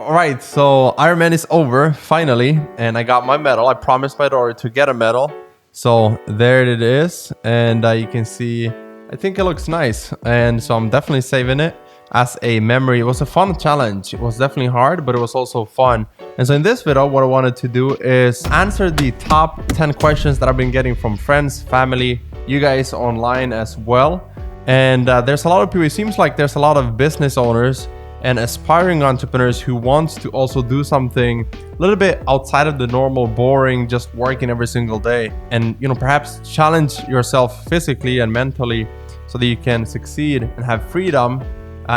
All right, so Ironman is over finally, and I got my medal. I promised my daughter to get a medal, so there it is. And you can see, I think it looks nice, and so I'm definitely saving it as a memory. It was a fun challenge. It was definitely hard, but it was also fun. And so in this video, what I wanted to do is answer the top 10 questions that I've been getting from friends, family, you guys online as well. And there's a lot of people, it seems like there's a lot of business owners and aspiring entrepreneurs who wants to also do something a little bit outside of the normal, boring, just working every single day. And, perhaps challenge yourself physically and mentally so that you can succeed and have freedom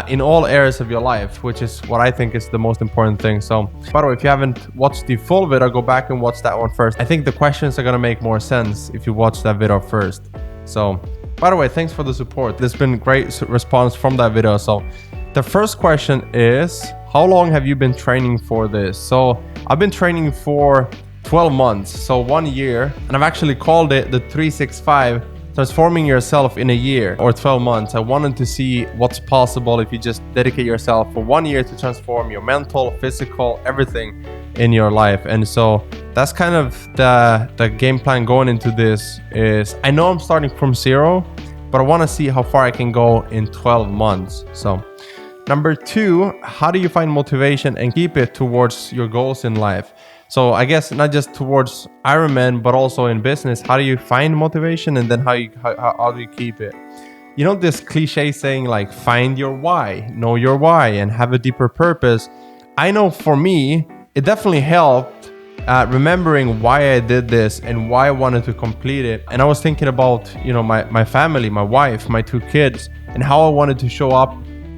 in all areas of your life, which is what I think is the most important thing. So, by the way, if you haven't watched the full video, go back and watch that one first. I think the questions are gonna make more sense if you watch that video first. So, by the way, thanks for the support. There's been great response from that video. So, the first question is, how long have you been training for this? So, I've been training for 12 months, so 1 year, and I've actually called it the 365. Transforming yourself in a year or 12 months. I wanted to see what's possible if you just dedicate yourself for 1 year to transform your mental, physical, everything in your life. And so that's kind of the game plan going into this is, I know I'm starting from zero, but I want to see how far I can go in 12 months. So number 2, how do you find motivation and keep it towards your goals in life? So I guess not just towards Ironman, but also in business. How do you find motivation, and then how do you keep it? This cliche saying like find your why, know your why, and have a deeper purpose. I know for me, it definitely helped remembering why I did this and why I wanted to complete it. And I was thinking about, my family, my wife, my 2 kids, and how I wanted to show up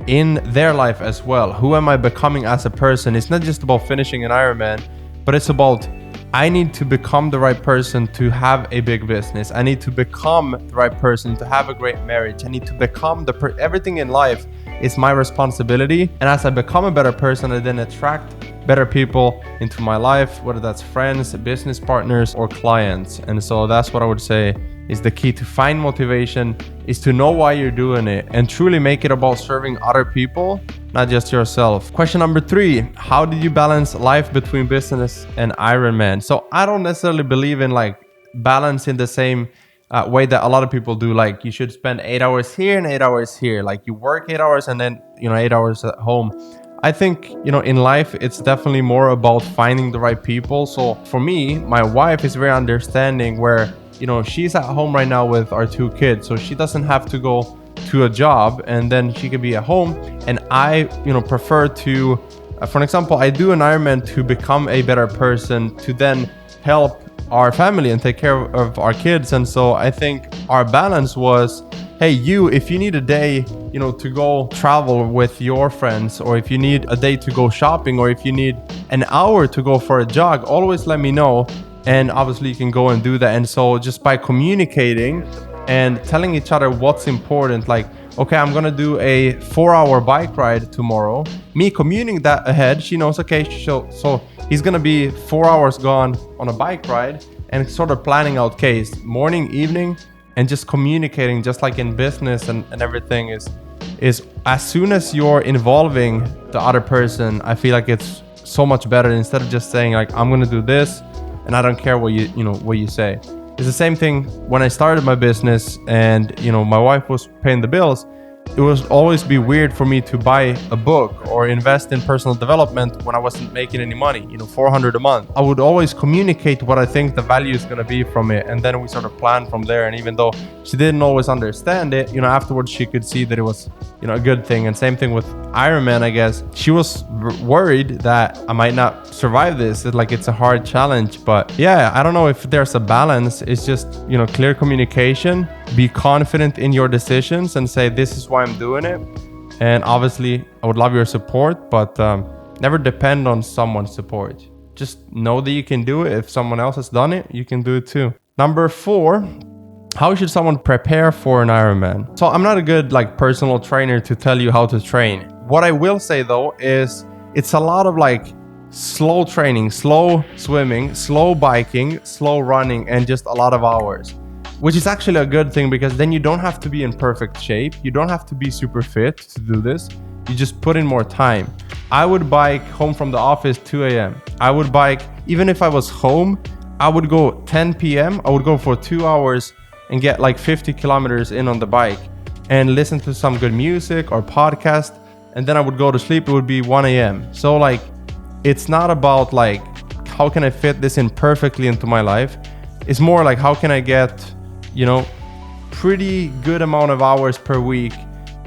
in their life as well. Who am I becoming as a person? It's not just about finishing an Ironman, but it's about, I need to become the right person to have a big business. I need to become the right person to have a great marriage. I need to become everything in life is my responsibility. And as I become a better person, I then attract better people into my life, whether that's friends, business partners, or clients. And so that's what I would say is the key to find motivation, is to know why you're doing it and truly make it about serving other people, not just yourself. Question number 3, how do you balance life between business and Ironman? So I don't necessarily believe in like balance in the same way that a lot of people do. Like you should spend 8 hours here and 8 hours here. Like you work 8 hours and then, 8 hours at home. I think, in life, it's definitely more about finding the right people. So for me, my wife is very understanding where, she's at home right now with our 2 kids. So she doesn't have to go to a job and then she can be at home. And I, prefer to, for example, I do an Ironman to become a better person, to then help our family and take care of our kids. And so I think our balance was, hey, if you need a day, to go travel with your friends, or if you need a day to go shopping, or if you need an hour to go for a jog, always let me know. And obviously you can go and do that. And so just by communicating and telling each other what's important, like, okay, I'm going to do a 4-hour bike ride tomorrow. Me communicating that ahead, she knows, okay, so he's going to be 4 hours gone on a bike ride, and sort of planning out case, morning, evening, and just communicating, just like in business and everything is as soon as you're involving the other person, I feel like it's so much better instead of just saying like, I'm going to do this and I don't care what you say. It's the same thing when I started my business and, my wife was paying the bills. It would always be weird for me to buy a book or invest in personal development when I wasn't making any money, $400 a month. I would always communicate what I think the value is going to be from it. And then we sort of plan from there. And even though she didn't always understand it, afterwards she could see that it was, a good thing. And same thing with Ironman, I guess. She was worried that I might not survive this. It's a hard challenge. But yeah, I don't know if there's a balance. It's just, clear communication, be confident in your decisions and say, this is why I'm doing it. And obviously I would love your support, but never depend on someone's support. Just know that you can do it. If someone else has done it, you can do it too. Number 4, how should someone prepare for an Ironman? So I'm not a good personal trainer to tell you how to train. What I will say though is it's a lot of slow training, slow swimming, slow biking, slow running, and just a lot of hours. Which is actually a good thing, because then you don't have to be in perfect shape. You don't have to be super fit to do this. You just put in more time. I would bike home from the office 2 a.m. I would bike, even if I was home, I would go 10 p.m. I would go for 2 hours and get like 50 kilometers in on the bike and listen to some good music or podcast. And then I would go to sleep. It would be 1 a.m. So like, it's not about like, how can I fit this in perfectly into my life? It's more like, how can I get, pretty good amount of hours per week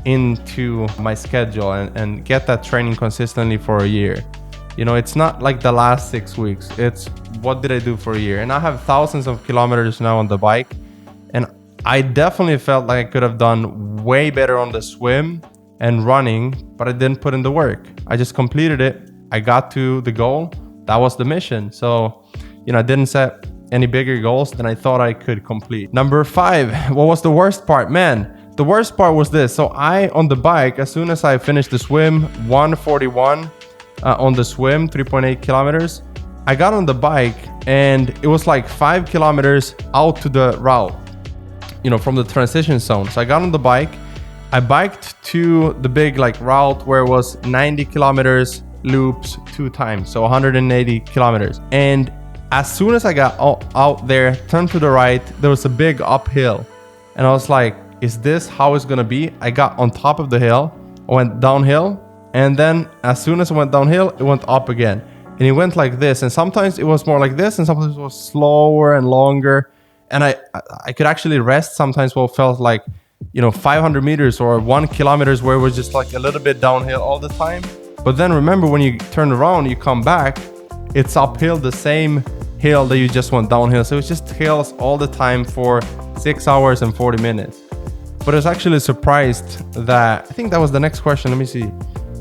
into my schedule and get that training consistently for a year. It's not like the last 6 weeks. It's what did I do for a year? And I have thousands of kilometers now on the bike. And I definitely felt like I could have done way better on the swim and running, but I didn't put in the work. I just completed it. I got to the goal. That was the mission. So, I didn't set any bigger goals than I thought I could complete. Number 5, what was the worst part? Man, the worst part was this. So on the bike, as soon as I finished the swim, 141 on the swim, 3.8 kilometers, I got on the bike and it was like 5 kilometers out to the route, from the transition zone. So I got on the bike, I biked to the big route where it was 90 kilometers loops 2 times, so 180 kilometers. And as soon as I got out there, turned to the right, there was a big uphill. And I was like, is this how it's gonna be? I got on top of the hill, I went downhill, and then as soon as I went downhill, it went up again. And it went like this, and sometimes it was more like this, and sometimes it was slower and longer. And I could actually rest sometimes what felt like, 500 meters or 1 kilometers where it was just like a little bit downhill all the time. But then remember, when you turn around, you come back, it's uphill, the same hill that you just went downhill. So it's just hills all the time for 6 hours and 40 minutes. But I was actually surprised that, I think that was the next question. Let me see.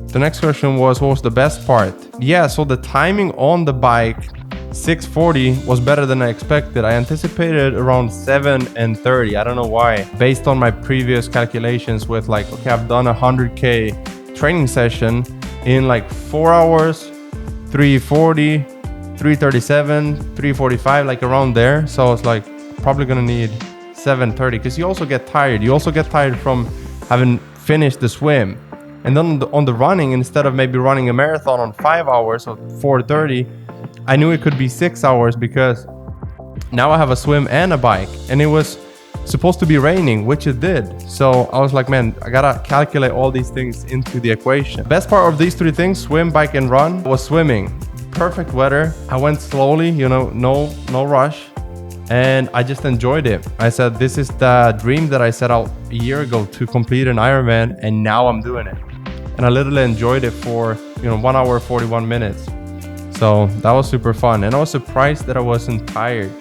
The next question was, what was the best part? Yeah, so the timing on the bike, 6:40 was better than I expected. I anticipated around 7:30. I don't know why. Based on my previous calculations with okay, I've done a 100K training session in 4 hours, 3:40, 3:37, 3:45, around there. So I was probably gonna need 7:30 because you also get tired. You also get tired from having finished the swim. And then on the running, instead of maybe running a marathon on 5 hours or 4:30, I knew it could be 6 hours because now I have a swim and a bike. And it was supposed to be raining, which it did. So I was like, man, I gotta calculate all these things into the equation. Best part of these 3 things, swim, bike, and run, was swimming. Perfect weather. I went slowly, no rush. And I just enjoyed it. I said, this is the dream that I set out a year ago to complete an Ironman, and now I'm doing it. And I literally enjoyed it for 1 hour 41 minutes. So that was super fun. And I was surprised that I wasn't tired.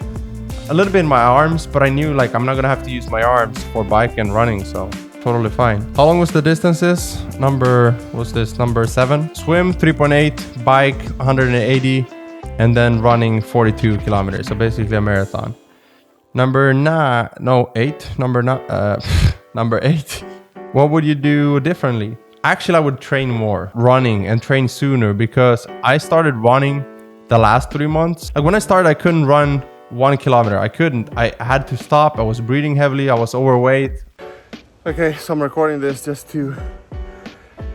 A little bit in my arms, but I knew I'm not gonna have to use my arms for bike and running, so totally fine. How long was the distances? Number 7. Swim 3.8, bike 180, and then running 42 kilometers. So basically a marathon. Number 8. Number 8. What would you do differently? Actually, I would train more, running, and train sooner, because I started running the last 3 months. When I started, I couldn't run 1 kilometer. I couldn't. I had to stop. I was breathing heavily. I was overweight. Okay, so I'm recording this just to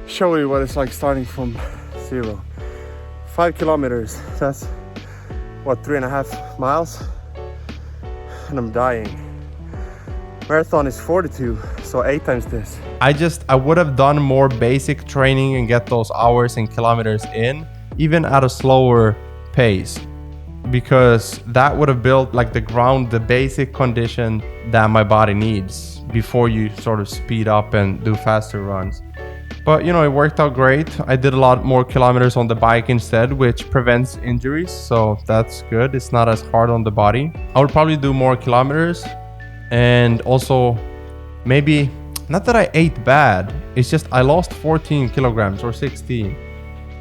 show you what it's like starting from 0. 5 kilometers. That's what, 3.5 miles? And I'm dying. Marathon is 42, so 8 times this. I would have done more basic training and get those hours and kilometers in, even at a slower pace, because that would have built the basic condition that my body needs before you sort of speed up and do faster runs. But it worked out great. I did a lot more kilometers on the bike instead, which prevents injuries, so that's good. It's not as hard on the body. I would probably do more kilometers, and also maybe, not that I ate bad, it's just I lost 14 kilograms or 16,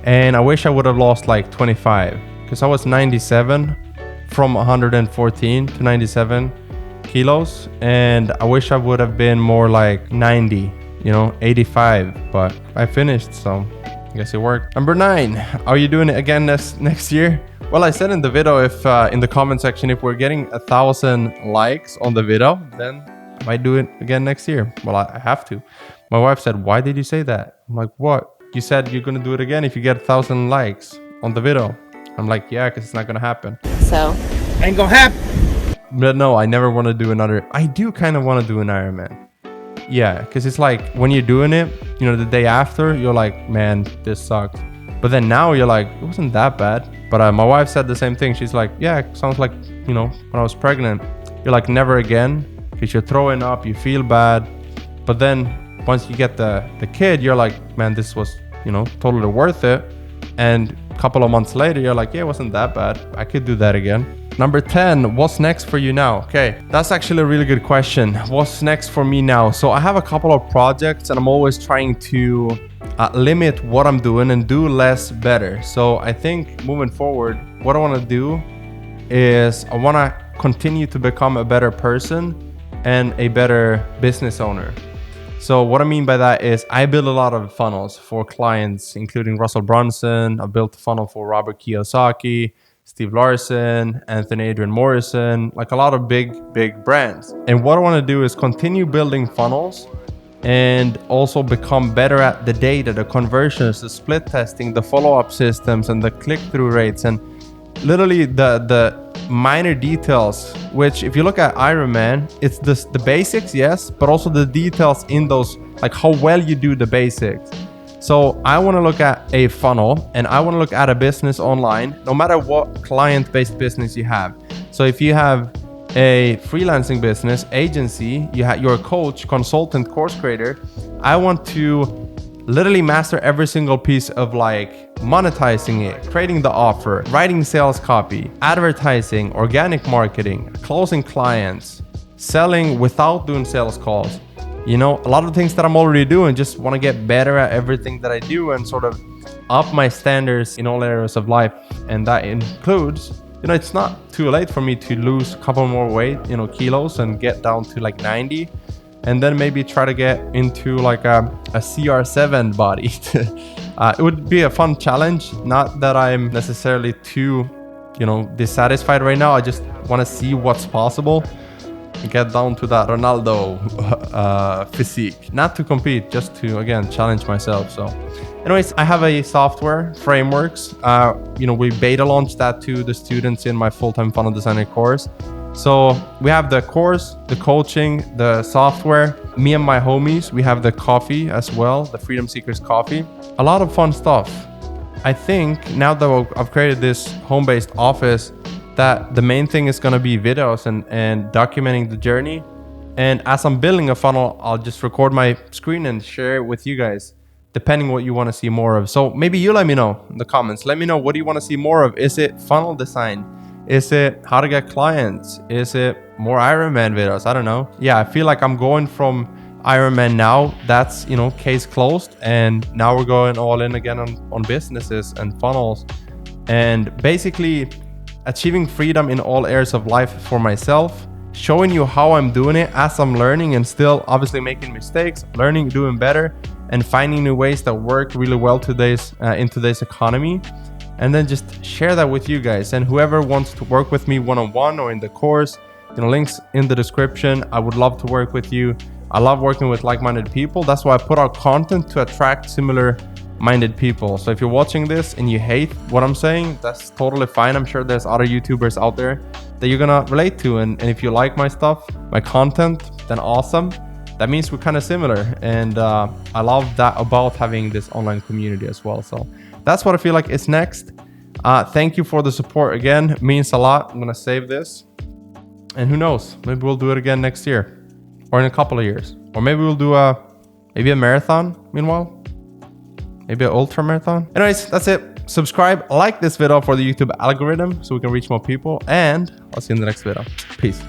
and I wish I would have lost 25, because I was 97 from 114 to 97 kilos, and I wish I would have been more 90, 85, but I finished, so I guess it worked. Number 9, are you doing it again next year? Well, I said in the video, if in the comment section, if we're getting 1,000 likes on the video, then I might do it again next year. Well, I have to. My wife said, why did you say that? I'm like, what? you said you're gonna do it again if you get 1,000 likes on the video. I'm like, yeah, because it's not gonna happen. So, ain't gonna happen. But no, I never want to do another. I do kind of want to do an Ironman. Yeah, because it's like when you're doing it, you know, the day after, you're like, man, this sucks. But then now you're like, it wasn't that bad. But my wife said the same thing. She's like, yeah, it sounds like, you know, when I was pregnant. You're like, never again, because you're throwing up, you feel bad. But then once you get the kid, you're like, man, this was, you know, totally worth it. And a couple of months later, you're like, yeah, it wasn't that bad. I could do that again. Number 10, what's next for you now? Okay, that's actually a really good question. What's next for me now? So I have a couple of projects and I'm always trying to limit what I'm doing and do less better. So I think moving forward, what I want to do is I want to continue to become a better person and a better business owner. So what I mean by that is I build a lot of funnels for clients, including Russell Brunson. I built a funnel for Robert Kiyosaki, Steve Larson, Anthony Adrian Morrison, like a lot of big brands. And what I want to do is continue building funnels and also become better at the data, the conversions, the split testing, the follow-up systems, and the click-through rates, and literally the minor details, which if you look at Ironman, it's the basics, yes, but also the details in those, like how well you do the basics. So I want to look at a funnel and I want to look at a business online, no matter what client-based business you have. So if you have a freelancing business, agency, you're a coach, consultant, course creator, I want to literally master every single piece of like monetizing it, creating the offer, writing sales copy, advertising, organic marketing, closing clients, selling without doing sales calls. You know, a lot of things that I'm already doing, just want to get better at everything that I do and sort of up my standards in all areas of life. And that includes, you know, it's not too late for me to lose a couple more weight, you know, kilos and get down to like 90. And then maybe try to get into like a CR7 body. It would be a fun challenge. Not that I'm necessarily too, you know, dissatisfied right now. I just want to see what's possible. Get down to that Ronaldo physique. Not to compete, just to, again, challenge myself. So anyways, I have a software, frameworks. You know, we beta launched that to the students in my full-time funnel designer course. So we have the course, the coaching, the software, me and my homies. We have the coffee as well, the Freedom Seekers coffee. A lot of fun stuff. I think now that I've created this home-based office, that the main thing is going to be videos and documenting the journey. And as I'm building a funnel, I'll just record my screen and share it with you guys, depending what you want to see more of. So maybe you let me know in the comments. Let me know, what do you want to see more of? Is it funnel design? Is it how to get clients? Is it more Ironman videos? I don't know. Yeah, I feel like I'm going from Ironman now. That's, you know, case closed. And now we're going all in again on businesses and funnels. And basically achieving freedom in all areas of life for myself, showing you how I'm doing it as I'm learning and still obviously making mistakes, learning, doing better, and finding new ways that work really well in today's economy. And then just share that with you guys. And whoever wants to work with me one-on-one or in the course, you know, links in the description. I would love to work with you. I love working with like-minded people. That's why I put out content to attract similar-minded people. So if you're watching this and you hate what I'm saying, that's totally fine. I'm sure there's other YouTubers out there that you're gonna relate to. And if you like my stuff, my content, then awesome. That means we're kind of similar. And I love that about having this online community as well. So that's what I feel like is next. Thank you for the support again. It means a lot. I'm gonna save this. And who knows, maybe we'll do it again next year or in a couple of years. Or maybe we'll do maybe a marathon meanwhile. Maybe an ultra marathon. Anyways, that's it. Subscribe, like this video for the YouTube algorithm so we can reach more people. And I'll see you in the next video. Peace.